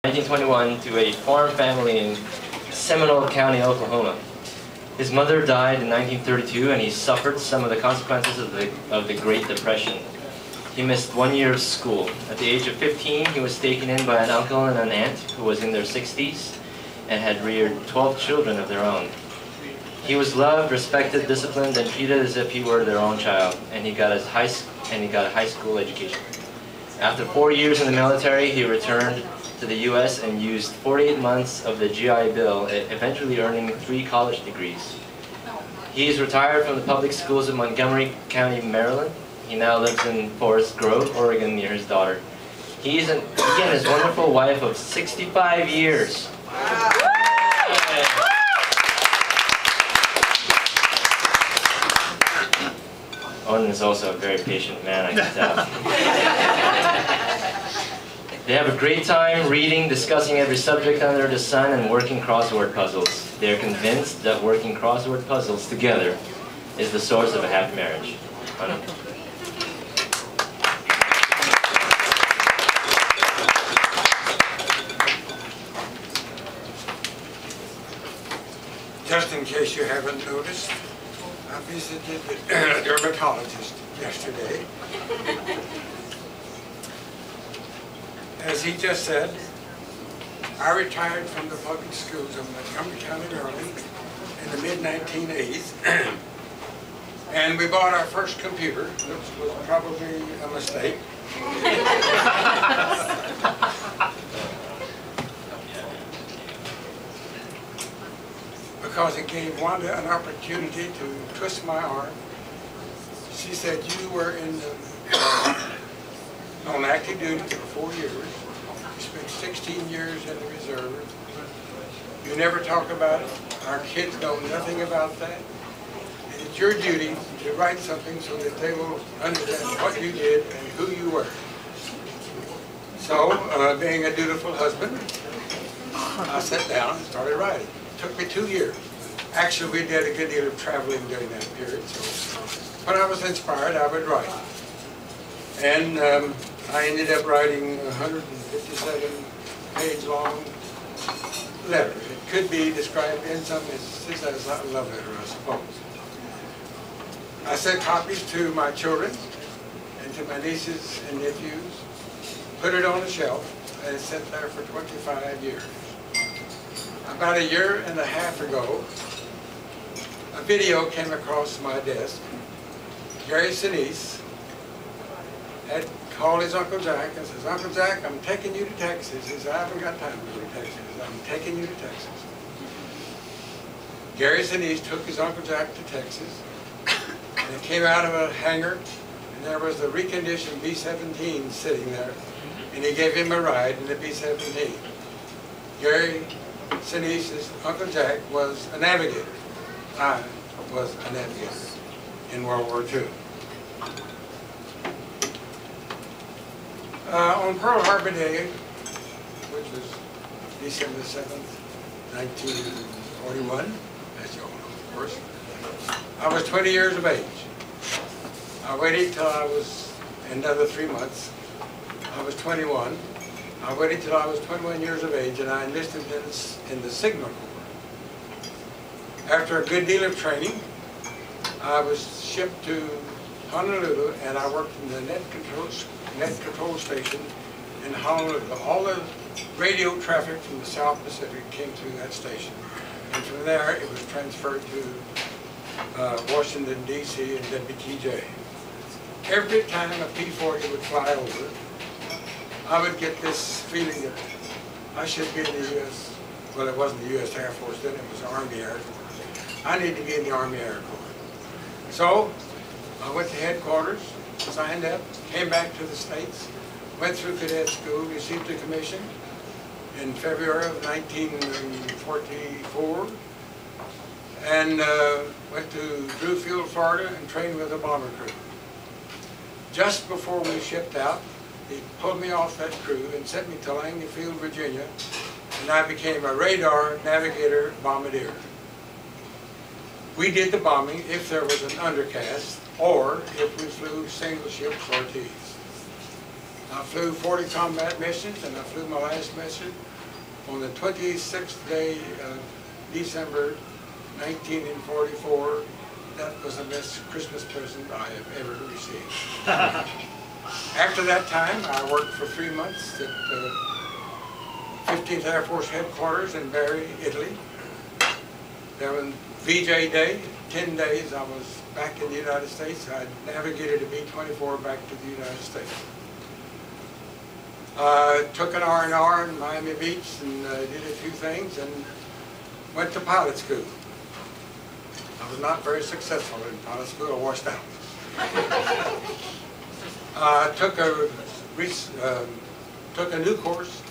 1921 to a farm family in Seminole County, Oklahoma. His mother died in 1932 and he suffered some of the consequences of the Great Depression. He missed 1 year of school. At the age of 15, he was taken in by an uncle and an aunt who was in their 60s and had reared 12 children of their own. He was loved, respected, disciplined, and treated as if he were their own child, and he got a high school education. After 4 years in the military, he returned to the U.S. and used 48 months of the GI Bill, eventually earning 3 college degrees. He is retired from the public schools of Montgomery County, Maryland. He now lives in Forest Grove, Oregon, near his daughter. He and his wonderful wife of 65 years. Wow. Onan is also a very patient man, I can tell. They have a great time reading, discussing every subject under the sun, and working crossword puzzles. They are convinced that working crossword puzzles together is the source of a happy marriage. Onan. Just in case you haven't noticed, I visited a dermatologist yesterday. As he just said, I retired from the public schools of Montgomery County, Maryland in the mid-1980s, and we bought our first computer, which was probably a mistake. Because it gave Wanda an opportunity to twist my arm. She said, you were on active duty for 4 years. You spent 16 years in the reserve. You never talk about it. Our kids know nothing about that. And it's your duty to write something so that they will understand what you did and who you were. So, being a dutiful husband, I sat down and started writing. It took me 2 years. Actually, we did a good deal of traveling during that period, so when I was inspired, I would write. And I ended up writing 157-page-long letter. It could be described in some instances as a love letter, I suppose. I sent copies to my children and to my nieces and nephews, put it on a shelf, and it sat there for 25 years. About a year and a half ago, a video came across my desk. Gary Sinise had called his Uncle Jack and says, Uncle Jack, I'm taking you to Texas. He said, I haven't got time to go to Texas. I'm taking you to Texas. Gary Sinise took his Uncle Jack to Texas, and it came out of a hangar, and there was a reconditioned B-17 sitting there, and he gave him a ride in the B-17. Gary Sinise's Uncle Jack was a navigator. I was a navigator in World War II. On Pearl Harbor Day, which was December 7th, 1941, as you all know, of course, I was 20 years of age. I waited till I was another 3 months. I was 21. I waited till I was 21 years of age, and I enlisted in the Signal Corps. After a good deal of training, I was shipped to Honolulu, and I worked in the net control station in Honolulu. All the radio traffic from the South Pacific came through that station, and from there it was transferred to Washington, D.C. and WTJ. Every time a P-40 would fly over, I would get this feeling that I should be in the U.S. Well, it wasn't the U.S. Air Force then, it was the Army Air Force. I need to be in the Army Air Corps. So, I went to headquarters, signed up, came back to the States, went through cadet school, received a commission in February of 1944, and went to Drew Field, Florida, and trained with a bomber crew. Just before we shipped out, he pulled me off that crew and sent me to Langley Field, Virginia, and I became a radar navigator bombardier. We did the bombing if there was an undercast or if we flew single ship sorties. I flew 40 combat missions, and I flew my last mission on the 26th day of December 1944. That was the best Christmas present I have ever received. After that time, I worked for 3 months at 15th Air Force Headquarters in Bari, Italy. There was VJ Day, 10 days I was back in the United States. I navigated a B-24 back to the United States. Took an R&R in Miami Beach and did a few things and went to pilot school. I was not very successful in pilot school. I washed out. Took a new course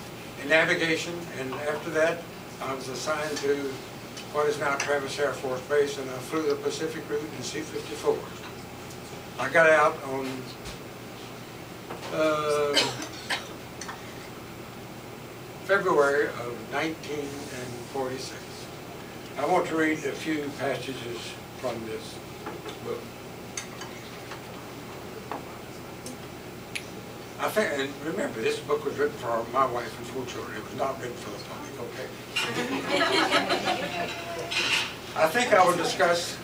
in navigation, and after that I was assigned to what is now Travis Air Force Base, and I flew the Pacific route in C-54s. I got out on February of 1946. I want to read a few passages from this book. I think, and remember, this book was written for my wife and 4 children. It was not written for the public, okay? I think I will discuss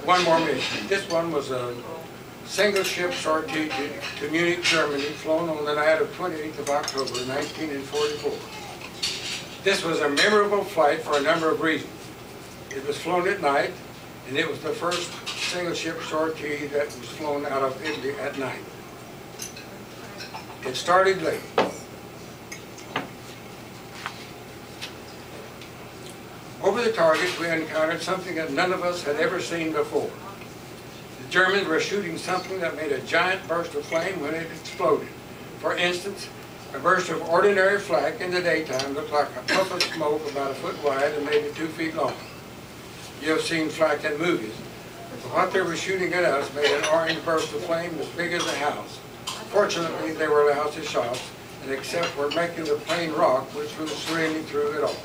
one more mission. This one was a single ship sortie to Munich, Germany, flown on the night of 28th of October, 1944. This was a memorable flight for a number of reasons. It was flown at night, and it was the first single ship sortie that was flown out of Italy at night. It started late. Over the target, we encountered something that none of us had ever seen before. The Germans were shooting something that made a giant burst of flame when it exploded. For instance, a burst of ordinary flak in the daytime looked like a puff of smoke about a foot wide and maybe 2 feet long. You have seen flak in movies. But what they were shooting at us made an orange burst of flame as big as a house. Fortunately, they were lousy shots, and except for making the plane rock, which was serenely through it all.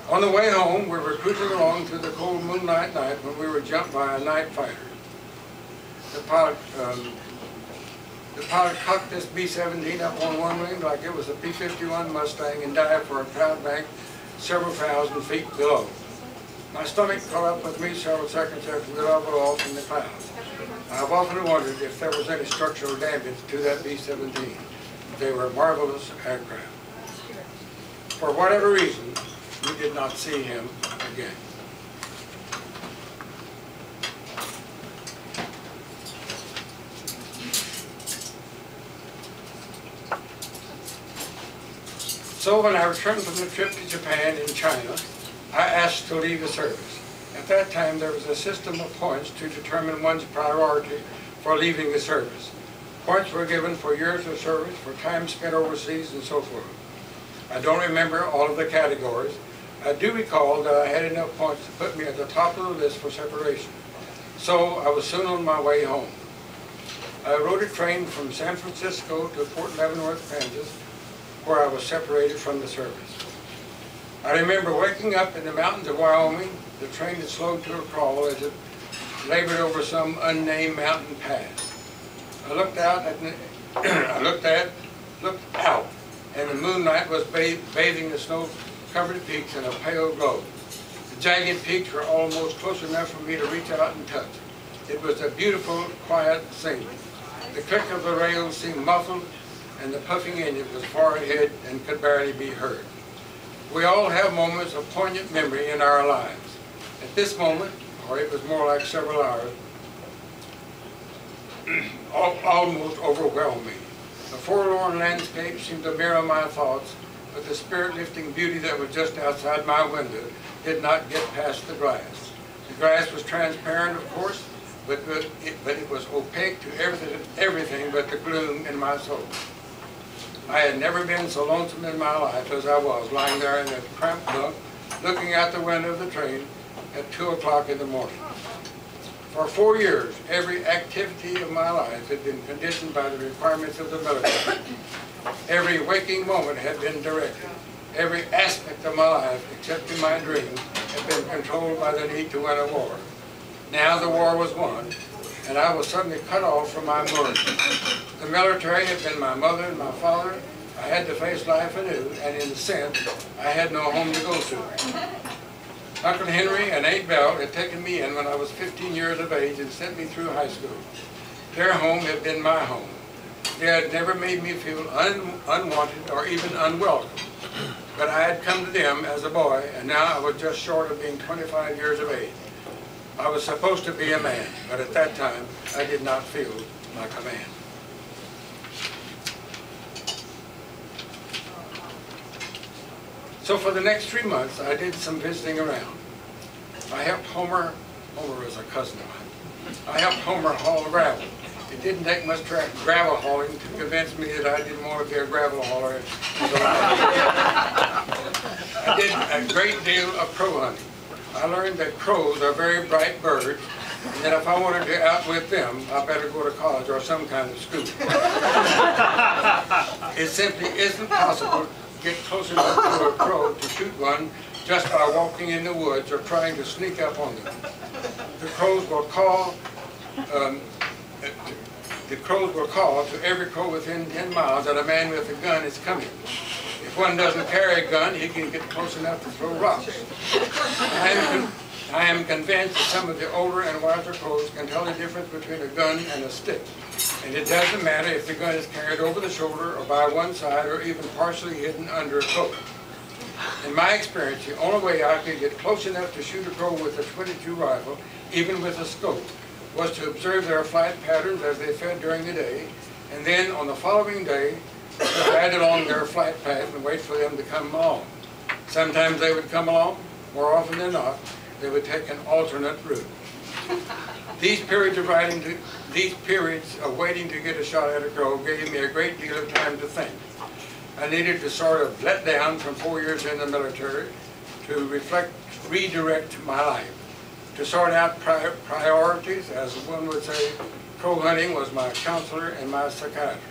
On the way home, we were cruising along through the cold moonlight night when we were jumped by a night fighter. The pilot cocked this B-17 up on one wing like it was a P-51 Mustang and dived for a cloud bank several thousand feet below. My stomach caught up with me several seconds after we leveled off in the clouds. I've often wondered if there was any structural damage to that B-17. They were marvelous aircraft. For whatever reason, we did not see him again. So when I returned from the trip to Japan and China, I asked to leave the service. At that time, there was a system of points to determine one's priority for leaving the service. Points were given for years of service, for time spent overseas, and so forth. I don't remember all of the categories. I do recall that I had enough points to put me at the top of the list for separation. So I was soon on my way home. I rode a train from San Francisco to Fort Leavenworth, Kansas, where I was separated from the service. I remember waking up in the mountains of Wyoming. The train had slowed to a crawl as it labored over some unnamed mountain pass. I looked out, and the moonlight was bathing the snow-covered peaks in a pale glow. The jagged peaks were almost close enough for me to reach out and touch. It was a beautiful, quiet scene. The click of the rails seemed muffled, and the puffing engine was far ahead and could barely be heard. We all have moments of poignant memory in our lives. At this moment, or it was more like several hours, almost overwhelmed me. The forlorn landscape seemed to mirror my thoughts, but the spirit-lifting beauty that was just outside my window did not get past the glass. The glass was transparent, of course, but it was opaque to everything but the gloom in my soul. I had never been so lonesome in my life as I was, lying there in that cramped bunk, looking out the window of the train at 2 o'clock in the morning. For 4 years, every activity of my life had been conditioned by the requirements of the military. Every waking moment had been directed. Every aspect of my life, except in my dreams, had been controlled by the need to win a war. Now the war was won, and I was suddenly cut off from my mothers. The military had been my mother and my father. I had to face life anew, and in a sense, I had no home to go to. Uncle Henry and Aunt Belle had taken me in when I was 15 years of age and sent me through high school. Their home had been my home. They had never made me feel unwanted or even unwelcome. But I had come to them as a boy, and now I was just short of being 25 years of age. I was supposed to be a man, but at that time, I did not feel like a man. So for the next 3 months, I did some visiting around. I helped Homer was a cousin of mine. I helped Homer haul gravel. It didn't take much gravel hauling to convince me that I didn't want to be a gravel hauler. I did a great deal of crow hunting. I learned that crows are very bright birds, and that if I wanted to outwit them, I better go to college or some kind of school. It simply isn't possible to get close enough to a crow to shoot one just by walking in the woods or trying to sneak up on them. The crows will call to every crow within 10 miles that a man with a gun is coming. If one doesn't carry a gun, he can get close enough to throw rocks. I am convinced that some of the older and wiser crows can tell the difference between a gun and a stick. And it doesn't matter if the gun is carried over the shoulder or by one side or even partially hidden under a coat. In my experience, the only way I could get close enough to shoot a crow with a .22 rifle, even with a scope, was to observe their flight patterns as they fed during the day, and then on the following day, to guide along their flight path and wait for them to come along. Sometimes they would come along. More often than not, they would take an alternate route. These periods of waiting to get a shot at a crow gave me a great deal of time to think. I needed to sort of let down from 4 years in the military to redirect my life. To sort out priorities, as one would say, crow hunting was my counselor and my psychiatrist.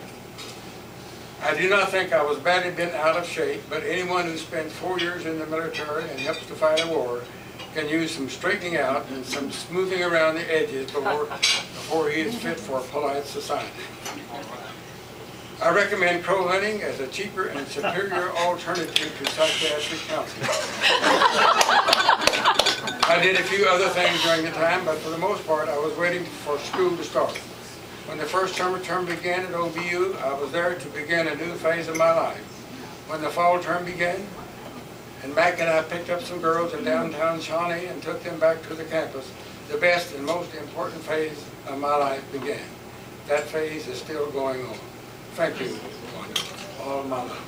I do not think I was badly bent out of shape, but anyone who spends 4 years in the military and helps to fight a war can use some straightening out and some smoothing around the edges before he is fit for polite society. I recommend crow hunting as a cheaper and superior alternative to psychiatric counseling. I did a few other things during the time, but for the most part, I was waiting for school to start. When the first term began at OBU, I was there to begin a new phase of my life. When the fall term began, and Mac and I picked up some girls in downtown Shawnee and took them back to the campus, the best and most important phase of my life began. That phase is still going on. Thank you, Wanda. All of my love.